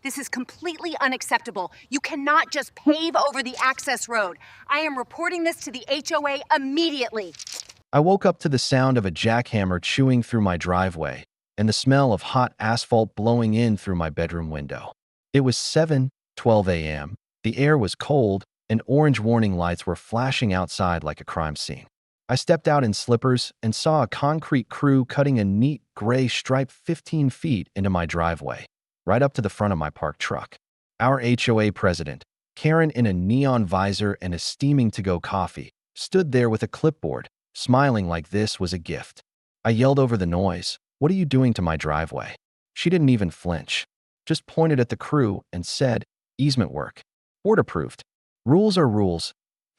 This is completely unacceptable. You cannot just pave over the access road. I am reporting this to the HOA immediately. I woke up to the sound of a jackhammer chewing through my driveway and the smell of hot asphalt blowing in through my bedroom window. It was 7:12 a.m. The air was cold, and orange warning lights were flashing outside like a crime scene. I stepped out in slippers and saw a concrete crew cutting a neat gray stripe 15 feet into my driveway, right up to the front of my parked truck. Our HOA president, Karen in a neon visor and a steaming to-go coffee, stood there with a clipboard, smiling like this was a gift. I yelled over the noise, "What are you doing to my driveway?" She didn't even flinch, just pointed at the crew and said, "Easement work. Board approved. Rules are rules."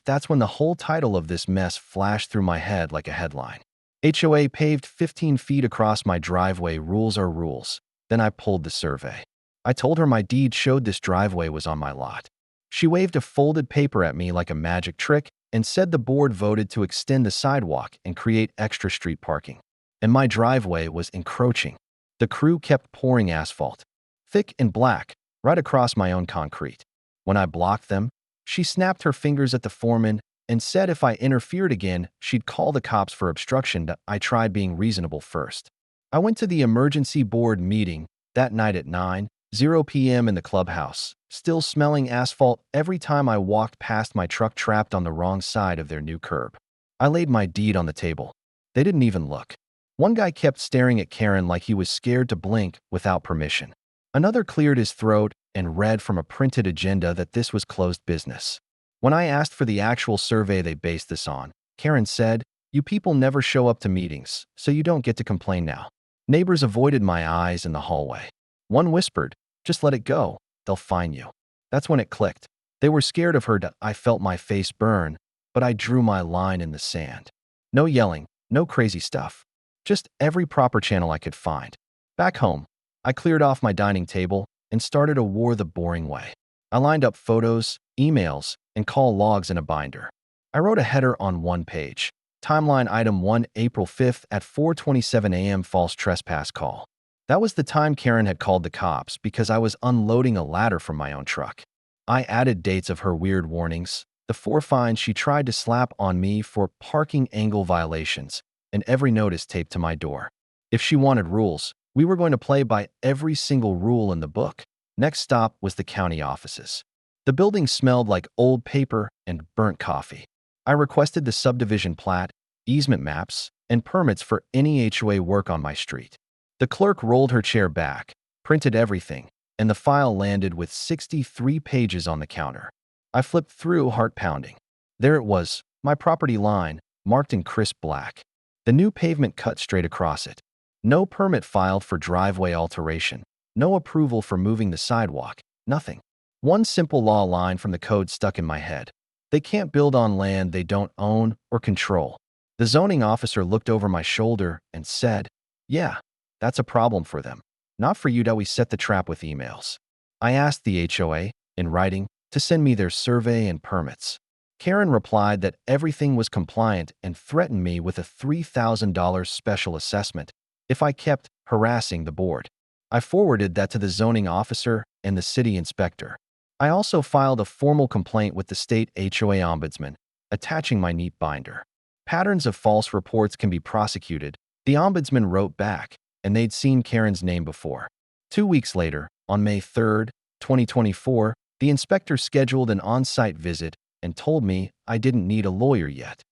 That's when the whole title of this mess flashed through my head like a headline. HOA paved 15 feet across my driveway, rules are rules. Then I pulled the survey. I told her my deed showed this driveway was on my lot. She waved a folded paper at me like a magic trick and said the board voted to extend the sidewalk and create extra street parking. And my driveway was encroaching. The crew kept pouring asphalt, thick and black, right across my own concrete. When I blocked them, she snapped her fingers at the foreman and said if I interfered again, she'd call the cops for obstruction. I tried being reasonable first. I went to the emergency board meeting that night at 9:00 p.m. in the clubhouse, still smelling asphalt every time I walked past my truck trapped on the wrong side of their new curb. I laid my deed on the table. They didn't even look. One guy kept staring at Karen like he was scared to blink without permission. Another cleared his throat and read from a printed agenda that this was closed business. When I asked for the actual survey they based this on, Karen said, "You people never show up to meetings, so you don't get to complain now." Neighbors avoided my eyes in the hallway. One whispered, "Just let it go. They'll fine you." That's when it clicked. They were scared of her. I felt my face burn, but I drew my line in the sand. No yelling, no crazy stuff. Just every proper channel I could find. Back home, I cleared off my dining table and started a war the boring way. I lined up photos, emails, and call logs in a binder. I wrote a header on one page. Timeline item 1, April 5th at 4:27 a.m. false trespass call. That was the time Karen had called the cops because I was unloading a ladder from my own truck. I added dates of her weird warnings, the 4 fines she tried to slap on me for parking angle violations, and every notice taped to my door. If she wanted rules, we were going to play by every single rule in the book. Next stop was the county offices. The building smelled like old paper and burnt coffee. I requested the subdivision plat, easement maps, and permits for any HOA work on my street. The clerk rolled her chair back, printed everything, and the file landed with 63 pages on the counter. I flipped through, heart pounding. There it was, my property line, marked in crisp black. The new pavement cut straight across it. No permit filed for driveway alteration. No approval for moving the sidewalk. Nothing. One simple law line from the code stuck in my head. They can't build on land they don't own or control. The zoning officer looked over my shoulder and said, "Yeah, that's a problem for them. Not for you. We set the trap with emails." I asked the HOA, in writing, to send me their survey and permits. Karen replied that everything was compliant and threatened me with a $3,000 special assessment if I kept harassing the board. I forwarded that to the zoning officer and the city inspector. I also filed a formal complaint with the state HOA ombudsman, attaching my neat binder. Patterns of false reports can be prosecuted, the ombudsman wrote back, and they'd seen Karen's name before. 2 weeks later, on May 3rd, 2024, the inspector scheduled an on-site visit and told me I didn't need a lawyer yet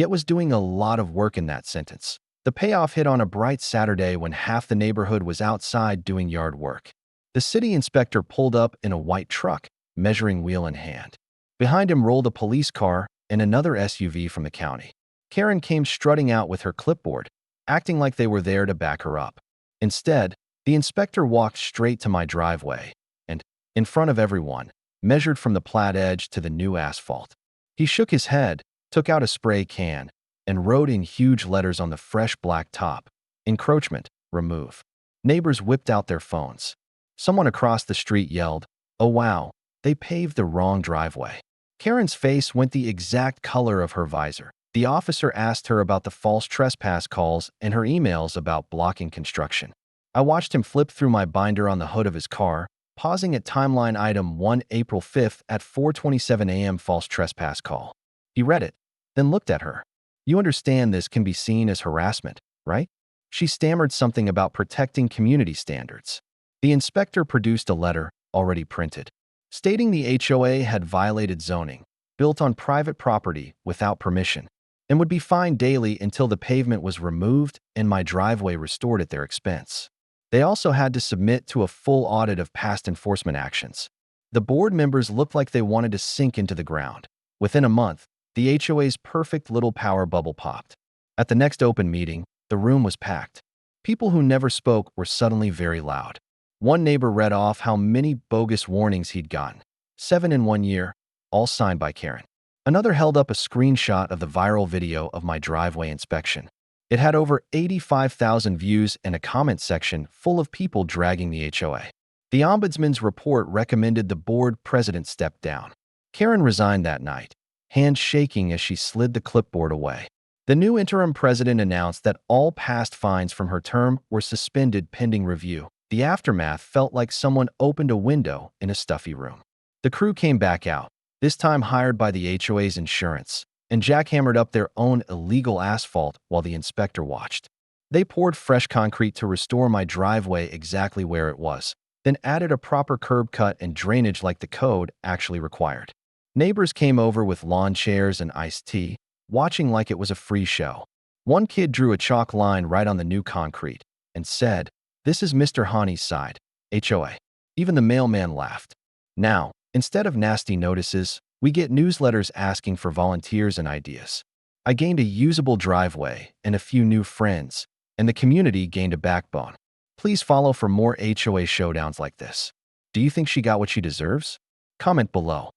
was doing a lot of work in that sentence. The payoff hit on a bright Saturday when half the neighborhood was outside doing yard work. The city inspector pulled up in a white truck, measuring wheel in hand. Behind him rolled a police car and another SUV from the county. Karen came strutting out with her clipboard, acting like they were there to back her up. Instead, the inspector walked straight to my driveway and, in front of everyone, measured from the plat edge to the new asphalt. He shook his head, took out a spray can, and wrote in huge letters on the fresh black top, "Encroachment, remove." Neighbors whipped out their phones. Someone across the street yelled, "Oh wow, they paved the wrong driveway." Karen's face went the exact color of her visor. The officer asked her about the false trespass calls and her emails about blocking construction. I watched him flip through my binder on the hood of his car, pausing at timeline item 1 April 5th at 4:27 a.m. false trespass call. He read it, then looked at her. You understand this can be seen as harassment, right? She stammered something about protecting community standards. The inspector produced a letter, already printed, stating the HOA had violated zoning, built on private property without permission, and would be fined daily until the pavement was removed and my driveway restored at their expense. They also had to submit to a full audit of past enforcement actions. The board members looked like they wanted to sink into the ground. Within a month, the HOA's perfect little power bubble popped. At the next open meeting, the room was packed. People who never spoke were suddenly very loud. One neighbor read off how many bogus warnings he'd gotten. 7 in 1 year, all signed by Karen. Another held up a screenshot of the viral video of my driveway inspection. It had over 85,000 views and a comment section full of people dragging the HOA. The ombudsman's report recommended the board president step down. Karen resigned that night, hands shaking as she slid the clipboard away. The new interim president announced that all past fines from her term were suspended pending review. The aftermath felt like someone opened a window in a stuffy room. The crew came back out, this time hired by the HOA's insurance, and jackhammered up their own illegal asphalt while the inspector watched. They poured fresh concrete to restore my driveway exactly where it was, then added a proper curb cut and drainage like the code actually required. Neighbors came over with lawn chairs and iced tea, watching like it was a free show. One kid drew a chalk line right on the new concrete and said, "This is Mr. Hani's side, HOA." Even the mailman laughed. Now, instead of nasty notices, we get newsletters asking for volunteers and ideas. I gained a usable driveway and a few new friends, and the community gained a backbone. Please follow for more HOA showdowns like this. Do you think she got what she deserves? Comment below.